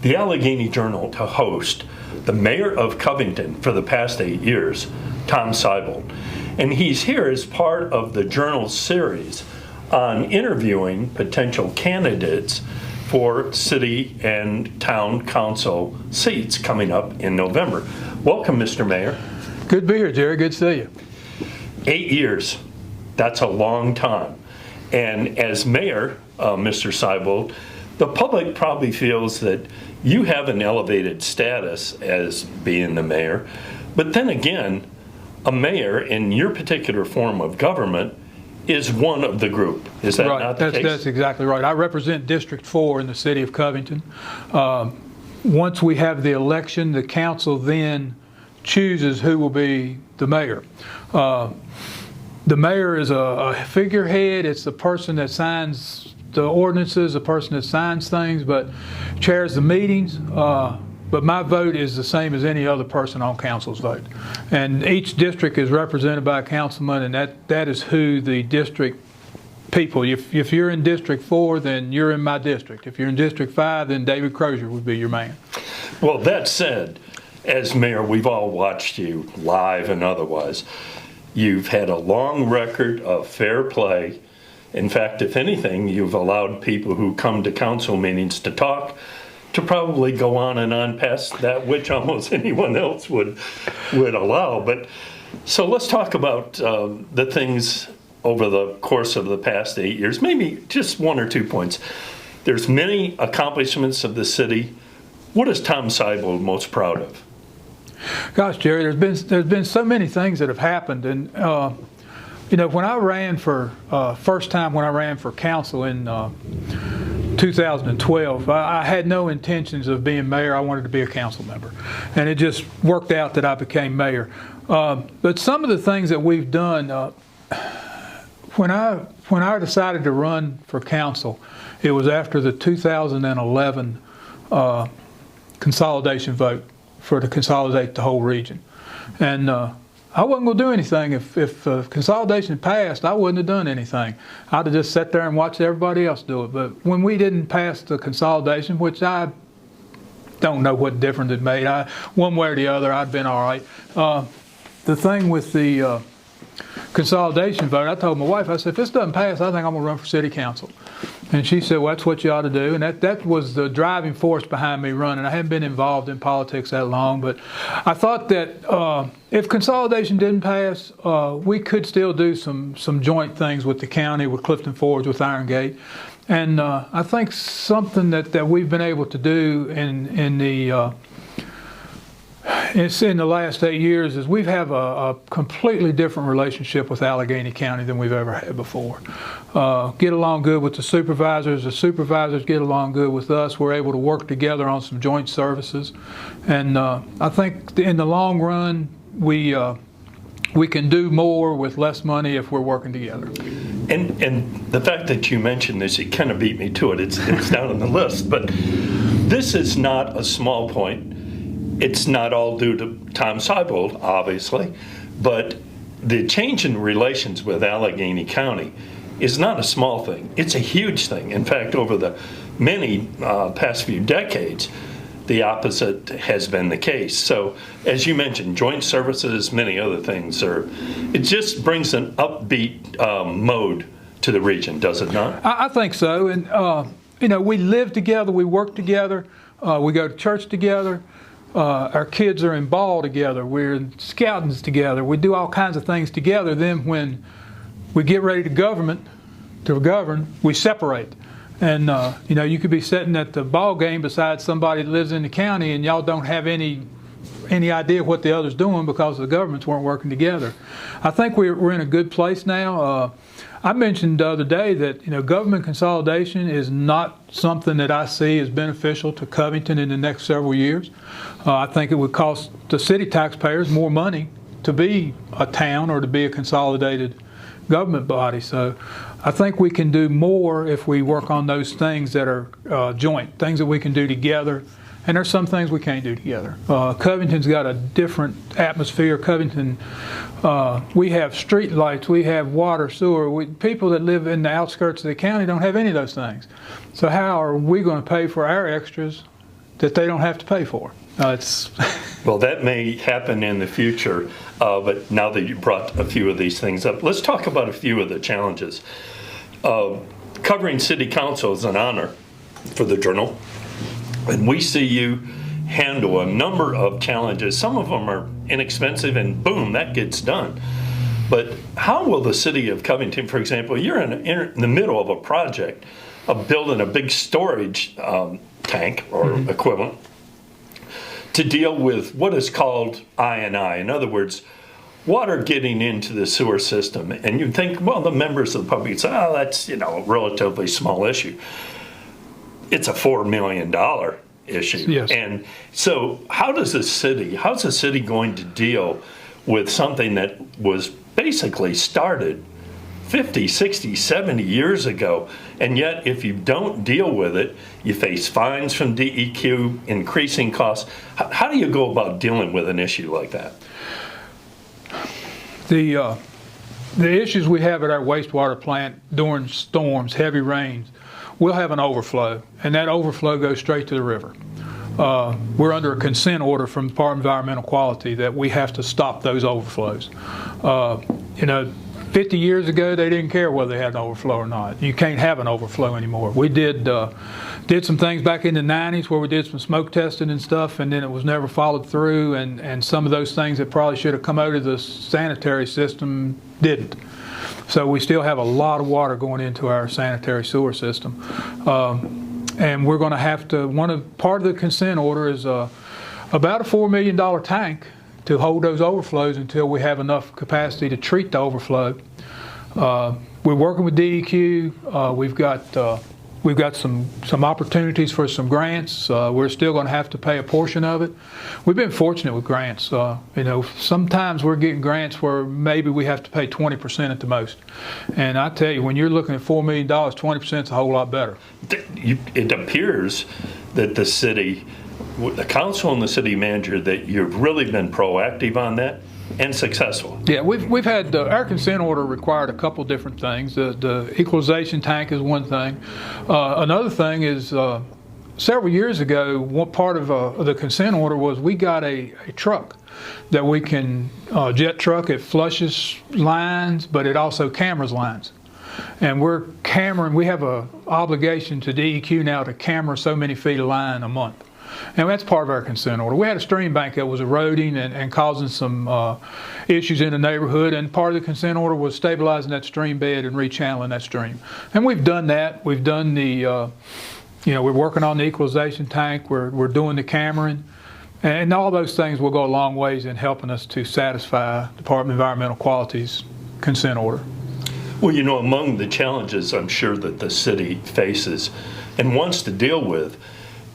the Allegheny Journal to host the mayor of Covington for the past 8 years, Tom Sibold. And he's here as part of the Journal's series on interviewing potential candidates for city and town council seats coming up in November. Welcome, Mr. Mayor. Good to be here, Jerry. Good to see you. 8 years, that's a long time. And as mayor, Mr. Sibold, the public probably feels that you have an elevated status as being the mayor. But then again, a mayor in your particular form of government is one of the group. Is that not the case? That's exactly right. I represent District 4 in the city of Covington. Once we have the election, the council then chooses who will be the mayor. The mayor is a figurehead. It's the person that signs the ordinances, the person that signs things, but chairs the meetings. But my vote is the same as any other person on council's vote. And each district is represented by a councilman, and that is who the district people, if you're in District 4, then you're in my district. If you're in District 5, then David Crozier would be your man. Well, that said, as mayor, we've all watched you live and otherwise. You've had a long record of fair play. In fact, if anything, you've allowed people who come to council meetings to talk to probably go on and on past that which almost anyone else would allow. But so let's talk about the things over the course of the past 8 years, maybe just one or 2 points. There's many accomplishments of the city. What is Tom Sibold most proud of? Gosh, Jerry, there's been so many things that have happened, and you know, when I ran for first time when I ran for council in 2012, I had no intentions of being mayor. I wanted to be a council member, and it just worked out that I became mayor. But some of the things that we've done, when I decided to run for council, it was after the 2011 consolidation vote to consolidate the whole region, and I wasn't going to do anything. If consolidation passed, I wouldn't have done anything. I'd have just sat there and watched everybody else do it. But when we didn't pass the consolidation, which I don't know what difference it made, one way or the other, I'd been all right. The thing with the consolidation vote, I told my wife, I said, if this doesn't pass, I think I'm going to run for city council. And she said, well, that's what you ought to do. And that was the driving force behind me running. I hadn't been involved in politics that long, but I thought that if consolidation didn't pass, we could still do some joint things with the county, with Clifton Forge, with Iron Gate. And I think something that we've been able to do in the last 8 years is we have a completely different relationship with Allegheny County than we've ever had before. Get along good with the supervisors get along good with us. We're able to work together on some joint services, and I think in the long run we can do more with less money if we're working together. And the fact that you mentioned this, it kind of beat me to it. It's down on the list, but this is not a small point. It's not all due to Tom Sibold, obviously, but the change in relations with Allegheny County is not a small thing. It's a huge thing. In fact, over the many past few decades, the opposite has been the case. So, as you mentioned, joint services, many other things, it just brings an upbeat mode to the region, does it not? I think so. And, you know, we live together, we work together, we go to church together. Our kids are in ball together. We're in scoutings together. We do all kinds of things together. Then when we get ready to govern, we separate. And you know, you could be sitting at the ball game beside somebody that lives in the county, and y'all don't have any idea what the other's doing because the governments weren't working together. I think we're in a good place now. I mentioned the other day that, you know, government consolidation is not something that I see as beneficial to Covington in the next several years. I think it would cost the city taxpayers more money to be a town or to be a consolidated government body. So I think we can do more if we work on those things that are joint, things that we can do together. And there's some things we can't do together. Covington's got a different atmosphere. Covington, we have street lights, we have water, sewer. People that live in the outskirts of the county don't have any of those things. So how are we going to pay for our extras that they don't have to pay for. It's Well, that may happen in the future, but now that you brought a few of these things up, let's talk about a few of the challenges. Covering City Council is an honor for the Journal, and we see you handle a number of challenges. Some of them are inexpensive, and boom, that gets done. But how will the city of Covington, for example, you're in the middle of a project of building a big storage tank or equivalent to deal with what is called I&I. In other words, water getting into the sewer system. And you think, well, the members of the public say, oh, that's, a relatively small issue. It's a $4 million issue. Yes. And so how's the city going to deal with something that was basically started 50, 60, 70 years ago, and yet if you don't deal with it, you face fines from DEQ, increasing costs. How do you go about dealing with an issue like that? the issues we have at our wastewater plant during storms, heavy rains, we'll have an overflow, and that overflow goes straight to the river. We're under a consent order from the Department of Environmental Quality that we have to stop those overflows. 50 years ago, they didn't care whether they had an overflow or not. You can't have an overflow anymore. We did some things back in the 90s where we did some smoke testing and stuff, and then it was never followed through, and some of those things that probably should have come out of the sanitary system didn't. So we still have a lot of water going into our sanitary sewer system. And we're going to have to, part of the consent order is about a $4 million tank to hold those overflows until we have enough capacity to treat the overflow. We're working with DEQ. We've got some opportunities for some grants. We're still going to have to pay a portion of it. We've been fortunate with grants. Sometimes we're getting grants where maybe we have to pay 20% at the most. And I tell you, when you're looking at $4 million, 20% is a whole lot better. It appears that the city, the council and the city manager, that you've really been proactive on that and successful. Yeah, we've had our consent order required a couple different things. The equalization tank is one thing. Another thing is several years ago, one part of the consent order was we got a truck that we can jet truck. It flushes lines, but it also cameras lines. And we're cammering. We have an obligation to DEQ now to camera so many feet of line a month. And that's part of our consent order. We had a stream bank that was eroding and causing some issues in the neighborhood, and part of the consent order was stabilizing that stream bed and rechanneling that stream. And we've done that. We've done we're working on the equalization tank. We're doing the cammering. And all those things will go a long ways in helping us to satisfy Department of Environmental Quality's consent order. Well, among the challenges I'm sure that the city faces and wants to deal with,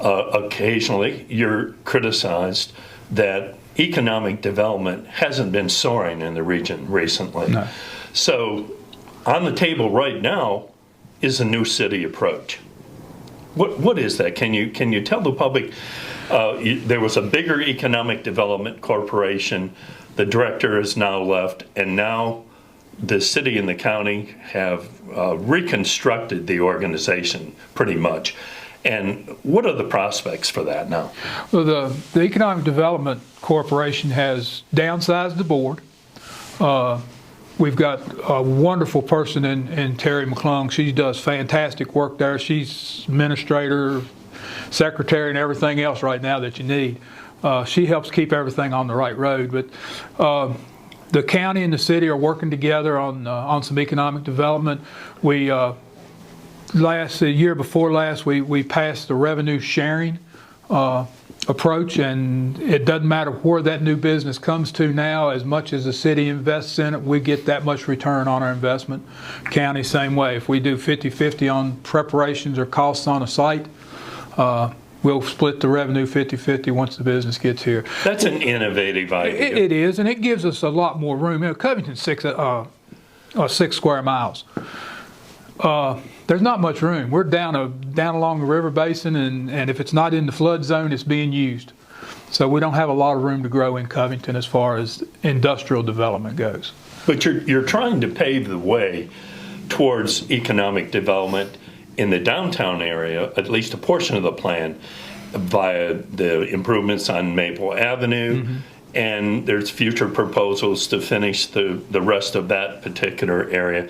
occasionally you're criticized that economic development hasn't been soaring in the region recently. No. So on the table right now is a new city approach. What is that? Can you tell the public? There was a bigger economic development corporation. The director has now left, and now the city and the county have reconstructed the organization pretty much. And what are the prospects for that now? Well, the Economic Development Corporation has downsized the board. We've got a wonderful person in Terry McClung. She does fantastic work there. She's administrator, secretary, and everything else right now that you need. She helps keep everything on the right road. But the county and the city are working together on some economic development. The year before last, we passed the revenue sharing approach, and it doesn't matter where that new business comes to now. As much as the city invests in it, we get that much return on our investment. County, same way. If we do 50-50 on preparations or costs on a site, we'll split the revenue 50-50 once the business gets here. That's an innovative idea. It is, and it gives us a lot more room. Covington's 6 square miles. There's not much room. We're down along the river basin, and if it's not in the flood zone, it's being used. So we don't have a lot of room to grow in Covington as far as industrial development goes. But you're trying to pave the way towards economic development in the downtown area, at least a portion of the plan, via the improvements on Maple Avenue, and there's future proposals to finish the rest of that particular area.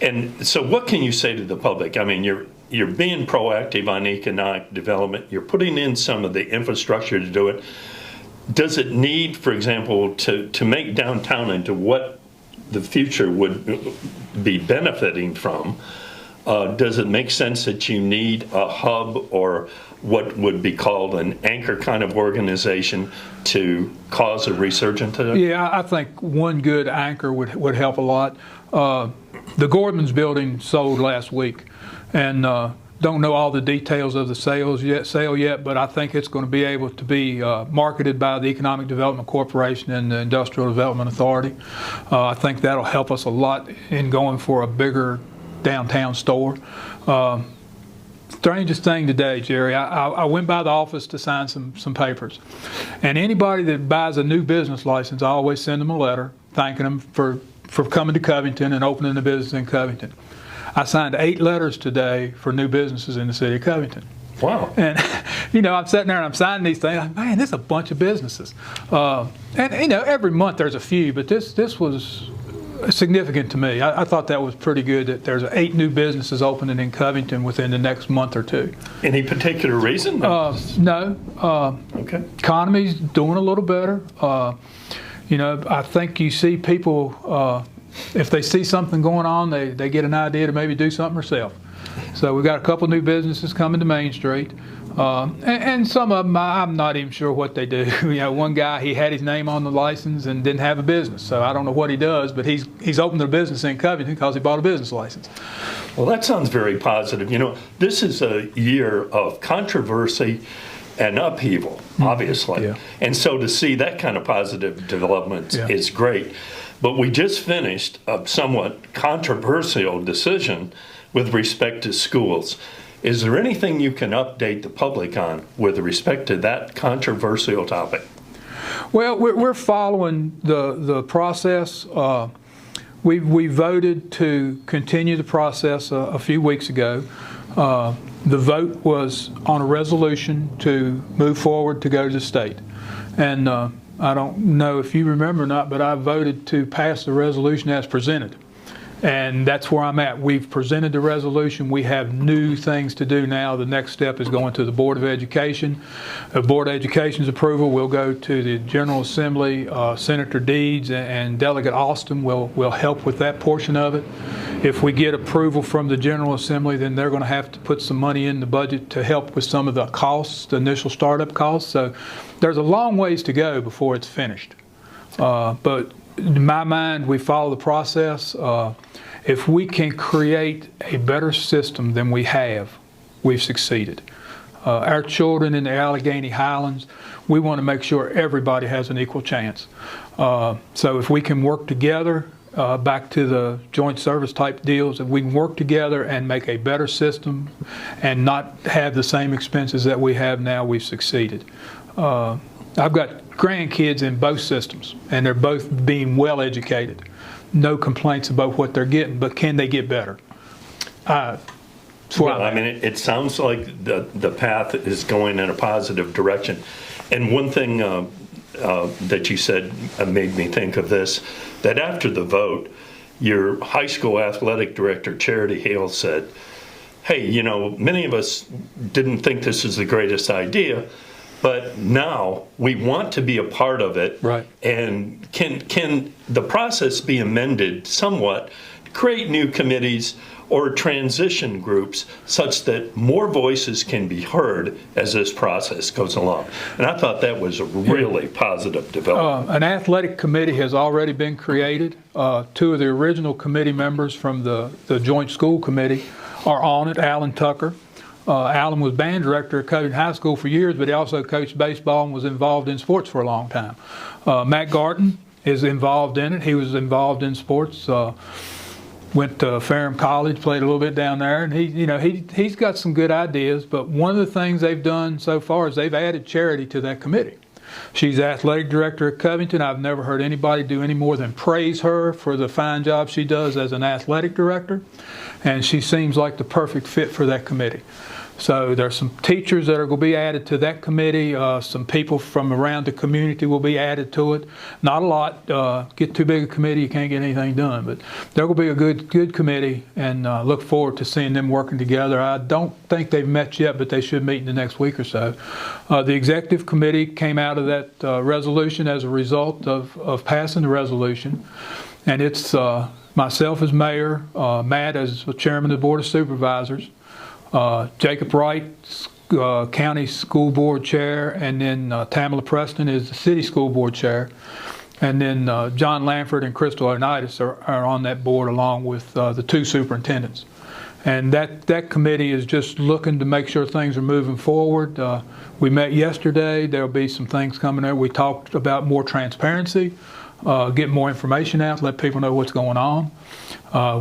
And so what can you say to the public? I mean, you're being proactive on economic development. You're putting in some of the infrastructure to do it. Does it need, for example, to make downtown into what the future would be benefiting from? Does it make sense that you need a hub or what would be called an anchor kind of organization to cause a resurgence to it? Yeah, I think one good anchor would help a lot. The Gordmans Building sold last week, and don't know all the details of the sale yet, but I think it's going to be able to be marketed by the Economic Development Corporation and the Industrial Development Authority. I think that'll help us a lot in going for a bigger downtown store. Strangest thing today, Jerry, I went by the office to sign some papers, and anybody that buys a new business license, I always send them a letter thanking them for coming to Covington and opening a business in Covington. I signed 8 letters today for new businesses in the city of Covington. Wow. And, I'm sitting there and I'm signing these things. Like, man, there's a bunch of businesses. And every month there's a few, but this was significant to me. I thought that was pretty good that there's 8 new businesses opening in Covington within the next month or 2. Any particular reason? No. Okay. Economy's doing a little better. I think you see people, if they see something going on, they get an idea to maybe do something themselves. So we've got a couple new businesses coming to Main Street. And some of them, I'm not even sure what they do. One guy, he had his name on the license and didn't have a business. So I don't know what he does, but he's opened a business in Covington because he bought a business license. Well, that sounds very positive. This is a year of controversy and upheaval, obviously. Yeah. And so to see that kind of positive development is great. But we just finished a somewhat controversial decision with respect to schools. Is there anything you can update the public on with respect to that controversial topic? Well, we're following the process. We voted to continue the process a few weeks ago. The vote was on a resolution to move forward to go to the state. And I don't know if you remember or not, but I voted to pass the resolution as presented. And that's where I'm at. We've presented the resolution. We have new things to do now. The next step is going to the Board of Education. The Board of Education's approval will go to the General Assembly. Senator Deeds and Delegate Austin will help with that portion of it. If we get approval from the General Assembly, then they're going to have to put some money in the budget to help with some of the costs, the initial startup costs. So there's a long ways to go before it's finished. But in my mind, we follow the process. If we can create a better system than we have, we've succeeded. Our children in the Allegheny Highlands, we want to make sure everybody has an equal chance. So if we can work together, back to the joint service type deals, if we can work together and make a better system and not have the same expenses that we have now, we've succeeded. I've got grandkids in both systems, and they're both being well educated. No complaints about what they're getting, but can they get better? It sounds like the path is going in a positive direction. And one thing that you said made me think of this, that after the vote, your high school athletic director, Charity Hale, said, hey, many of us didn't think this was the greatest idea, but now we want to be a part of it. Right. And can the process be amended somewhat to create new committees or transition groups such that more voices can be heard as this process goes along? And I thought that was a really positive development. An athletic committee has already been created. 2 of the original committee members from the Joint School Committee are on it. Alan Tucker. Alan was band director at Covington High School for years, but he also coached baseball and was involved in sports for a long time. Matt Garton is involved in it. He was involved in sports. Went to Ferrum College, played a little bit down there, and he's got some good ideas. But one of the things they've done so far is they've added Charity to that committee. She's athletic director at Covington. I've never heard anybody do any more than praise her for the fine job she does as an athletic director, and she seems like the perfect fit for that committee. So there's some teachers that are going to be added to that committee. Some people from around the community will be added to it. Not a lot. Get too big a committee, you can't get anything done. But there will be a good committee, and look forward to seeing them working together. I don't think they've met yet, but they should meet in the next week or so. The executive committee came out of that resolution as a result of passing the resolution, and it's myself as mayor, Matt as the chairman of the Board of Supervisors, Jacob Wright, County School Board Chair, and then Tamala Preston is the City School Board Chair. And then John Lanford and Crystal Onitis are on that board along with the two superintendents. And that committee is just looking to make sure things are moving forward. We met yesterday. There'll be some things coming there. We talked about more transparency, get more information out, let people know what's going on.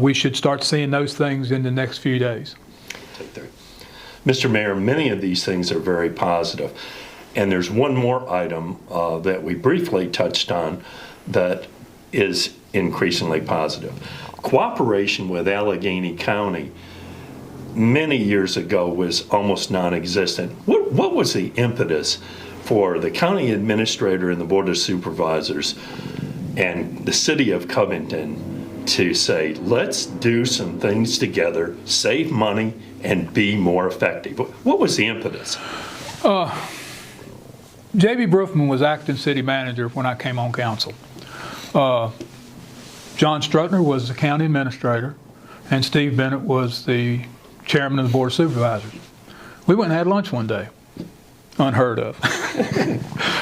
We should start seeing those things in the next few days. Mr. Mayor, many of these things are very positive. And there's one more item that we briefly touched on that is increasingly positive. Cooperation with Allegheny County many years ago was almost non-existent. What was the impetus for the county administrator and the Board of Supervisors and the city of Covington to say, let's do some things together, save money, and be more effective? What was the impetus? J.B. Broofman was acting city manager when I came on council. John Strutner was the county administrator, and Steve Bennett was the chairman of the Board of Supervisors. We went and had lunch one day. Unheard of.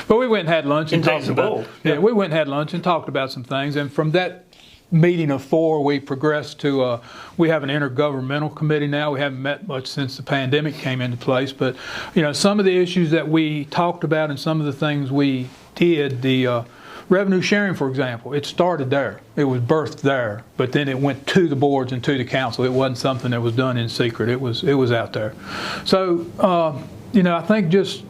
But we went and had lunch and talked about, we went and had lunch and talked about some things. And from that meeting of 4, we progressed to, we have an intergovernmental committee now. We haven't met much since the pandemic came into place. But, you know, some of the issues that we talked about and some of the things we did, the revenue sharing, for example, it started there. It was birthed there, but then it went to the boards and to the council. It wasn't something that was done in secret. It was out there. So, you know, I think just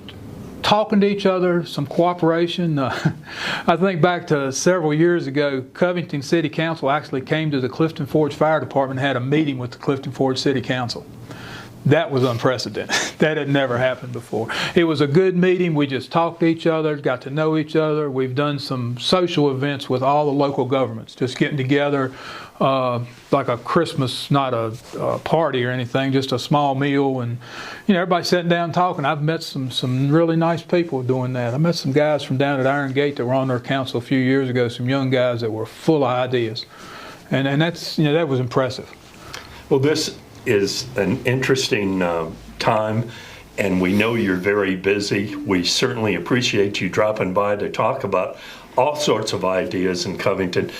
talking to each other, some cooperation. I think back to several years ago, Covington City Council actually came to the Clifton Forge Fire Department and had a meeting with the Clifton Forge City Council. That was unprecedented. That had never happened before. It was a good meeting. We just talked to each other, got to know each other. We've done some social events with all the local governments, just getting together like a Christmas, not a party or anything, just a small meal. And, you know, everybody sitting down talking. I've met some really nice people doing that. I met some guys from down at Iron Gate that were on their council a few years ago, some young guys that were full of ideas. And that's, you know, that was impressive. Well, this is an interesting time, and we know you're very busy. We certainly appreciate you dropping by to talk about all sorts of ideas in Covington.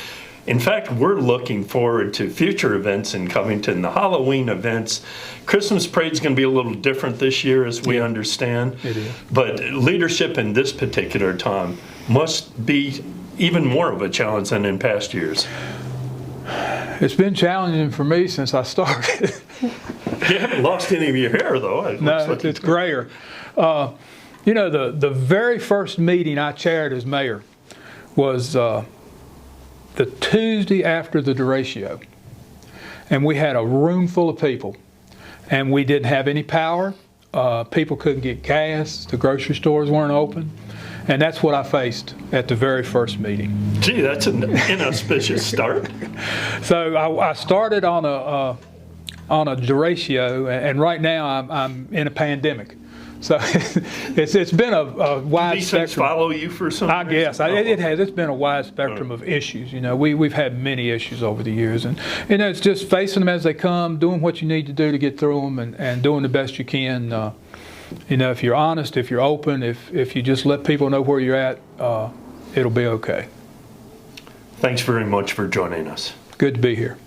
In fact, we're looking forward to future events in Covington, the Halloween events. Christmas parade's going to be a little different this year, as we understand. It is. But leadership in this particular time must be even more of a challenge than in past years. It's been challenging for me since I started. You haven't lost any of your hair, though. No, it's grayer. You know, the very first meeting I chaired as mayor was the Tuesday after the derecho. And we had a room full of people. And we didn't have any power. People couldn't get gas. The grocery stores weren't open. And that's what I faced at the very first meeting. Gee, that's an inauspicious start. So I started on a derecho, and right now I'm in a pandemic. So it's been a wide These spectrum. things follow you for some I reason? guess it has. It's been a wide spectrum of issues. You know, we've had many issues over the years, and you know, it's just facing them as they come, doing what you need to do to get through them, and doing the best you can. You know, if you're honest, if you're open, if you just let people know where you're at, it'll be okay. Thanks very much for joining us. Good to be here.